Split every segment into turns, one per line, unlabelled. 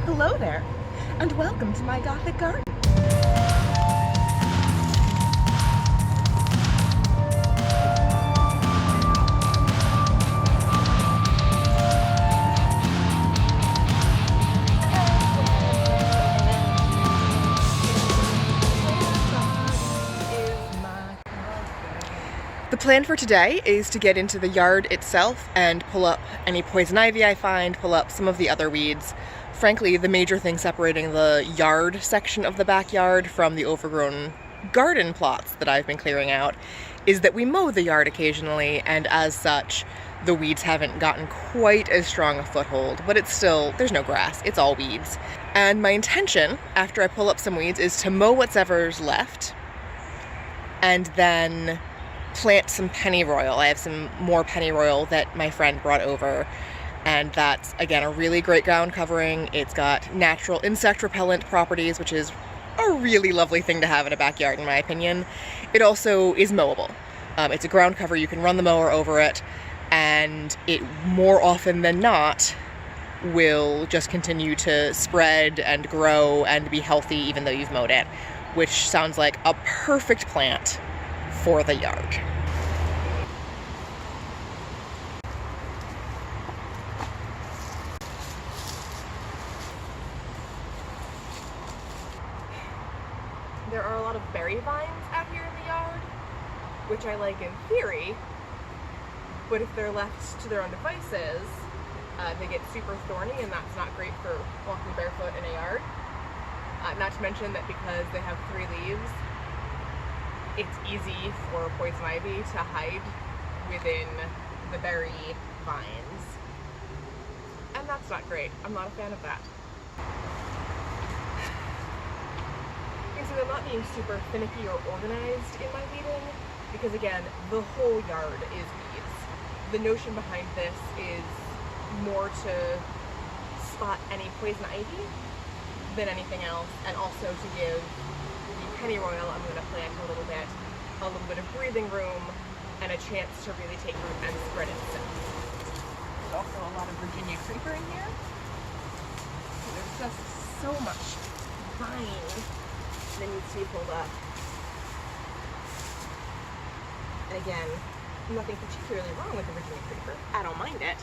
Hello there, and welcome to my Gothic garden. The plan for today is to get into the yard itself and pull up any poison ivy I find, pull up some of the other weeds. Frankly, the major thing separating the yard section of the backyard from the overgrown garden plots that I've been clearing out is that we mow the yard occasionally, and as such, the weeds haven't gotten quite as strong a foothold, but it's still, there's no grass, it's all weeds. And my intention, after I pull up some weeds, is to mow whatever's left, and then plant some pennyroyal. I have some more pennyroyal that my friend brought over, and that's, again, a really great ground covering. It's got natural insect repellent properties, which is a really lovely thing to have in a backyard, in my opinion. It also is mowable. It's a ground cover, you can run the mower over it, and it more often than not will just continue to spread and grow and be healthy even though you've mowed it, which sounds like a perfect plant for the yard. There are a lot of berry vines out here in the yard, which I like in theory, but if they're left to their own devices, they get super thorny, and that's not great for walking barefoot in a yard. Not to mention that because they have 3 leaves, it's easy for poison ivy to hide within the berry vines. And that's not great. I'm not a fan of that. So I'm not being super finicky or organized in my weeding, because again, the whole yard is weeds. The notion behind this is more to spot any poison ivy than anything else, and also to give the pennyroyal I'm going to plant a little bit of breathing room and a chance to really take root and spread itself. There's also a lot of Virginia creeper in here. There's just so much vine that needs to be pulled up. And again, nothing particularly wrong with the Virginia creeper. I don't mind it.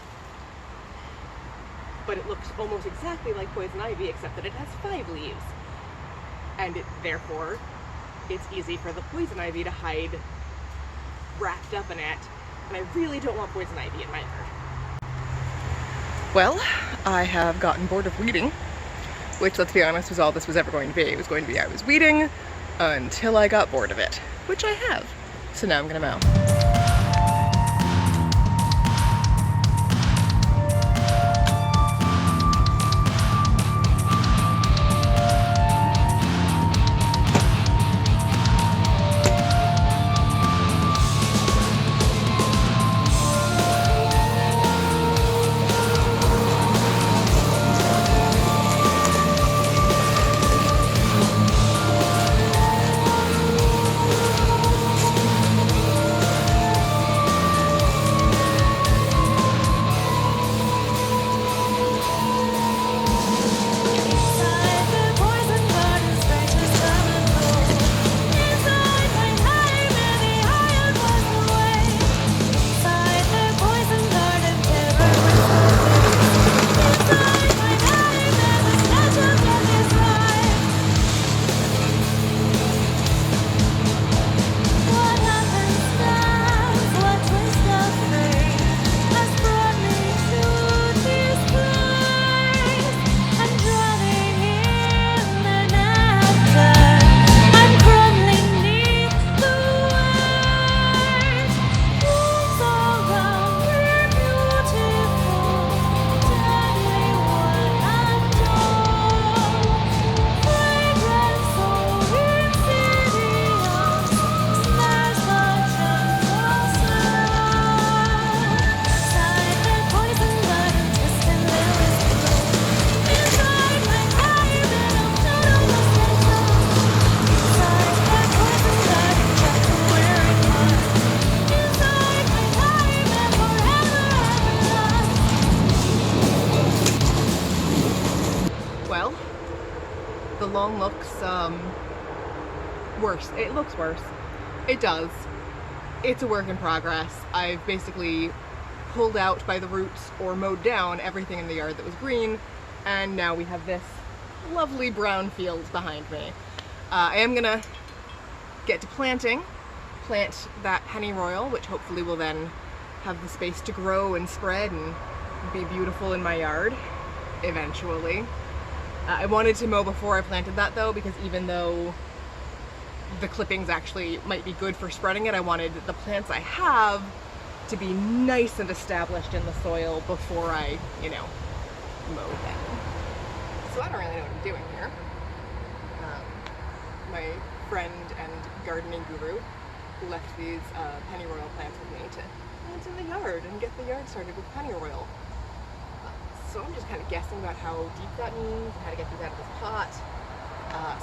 But it looks almost exactly like poison ivy, except that it has 5 leaves. And therefore, it's easy for the poison ivy to hide wrapped up in it. And I really don't want poison ivy in my yard. Well, I have gotten bored of weeding, which, let's be honest, was all this was ever going to be. It was going to be I was weeding until I got bored of it, which I have. So now I'm gonna mow. lawn looks worse. It looks worse. It does. It's a work in progress. I've basically pulled out by the roots or mowed down everything in the yard that was green, and now we have this lovely brown field behind me. I am gonna get to plant that pennyroyal, which hopefully will then have the space to grow and spread and be beautiful in my yard eventually. I wanted to mow before I planted that though, because even though the clippings actually might be good for spreading it, I wanted the plants I have to be nice and established in the soil before I, you know, mow them. So I don't really know what I'm doing here. My friend and gardening guru left these pennyroyal plants with me to plant in the yard and get the yard started with pennyroyal. So I'm just kind of guessing about how deep that means and how to get these out of this pot.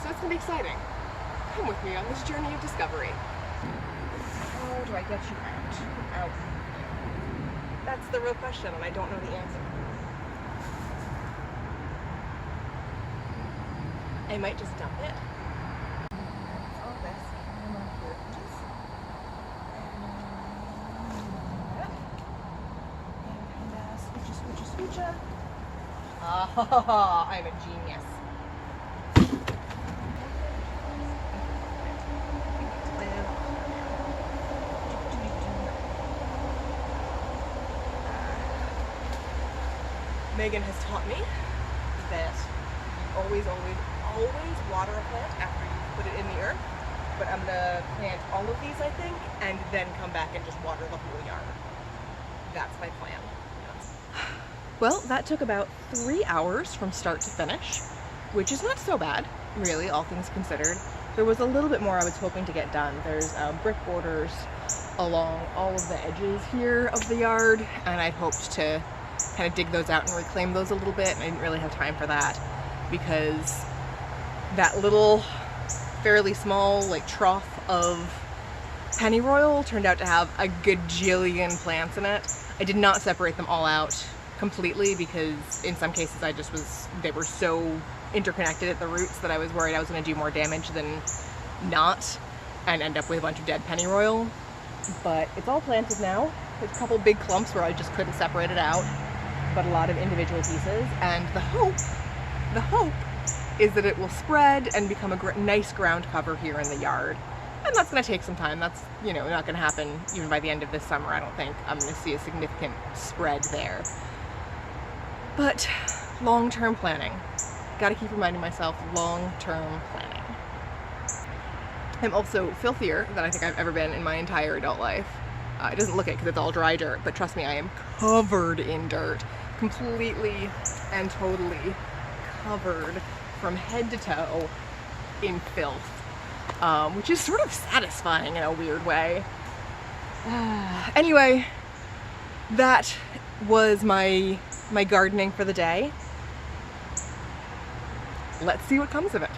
So it's gonna be exciting. Come with me on this journey of discovery. How do I get you out? That's the real question, and I don't know the answer. I might just dump it. All this. Scoocha. Oh, I'm a genius. Megan has taught me that you always water a plant after you put it in the earth, but I'm gonna plant all of these, I think, and then come back and just water the whole yard. That's my plan. Well, that took about 3 hours from start to finish, which is not so bad, really, all things considered. There was a little bit more I was hoping to get done. There's brick borders along all of the edges here of the yard, and I'd hoped to kind of dig those out and reclaim those a little bit, and I didn't really have time for that because that little fairly small like trough of pennyroyal turned out to have a gajillion plants in it. I did not separate them all out completely because in some cases they were so interconnected at the roots that I was worried I was going to do more damage than not and end up with a bunch of dead pennyroyal. But it's all planted now. There's a couple big clumps where I just couldn't separate it out, but a lot of individual pieces, and the hope is that it will spread and become a nice ground cover here in the yard. And that's going to take some time. That's, you know, not going to happen even by the end of this summer. I don't think I'm going to see a significant spread there. But long-term planning. Got to keep reminding myself, long-term planning. I'm also filthier than I think I've ever been in my entire adult life. It doesn't look it because it's all dry dirt, but trust me, I am covered in dirt. Completely and totally covered from head to toe in filth, which is sort of satisfying in a weird way. Anyway, that was my gardening for the day. Let's see what comes of it.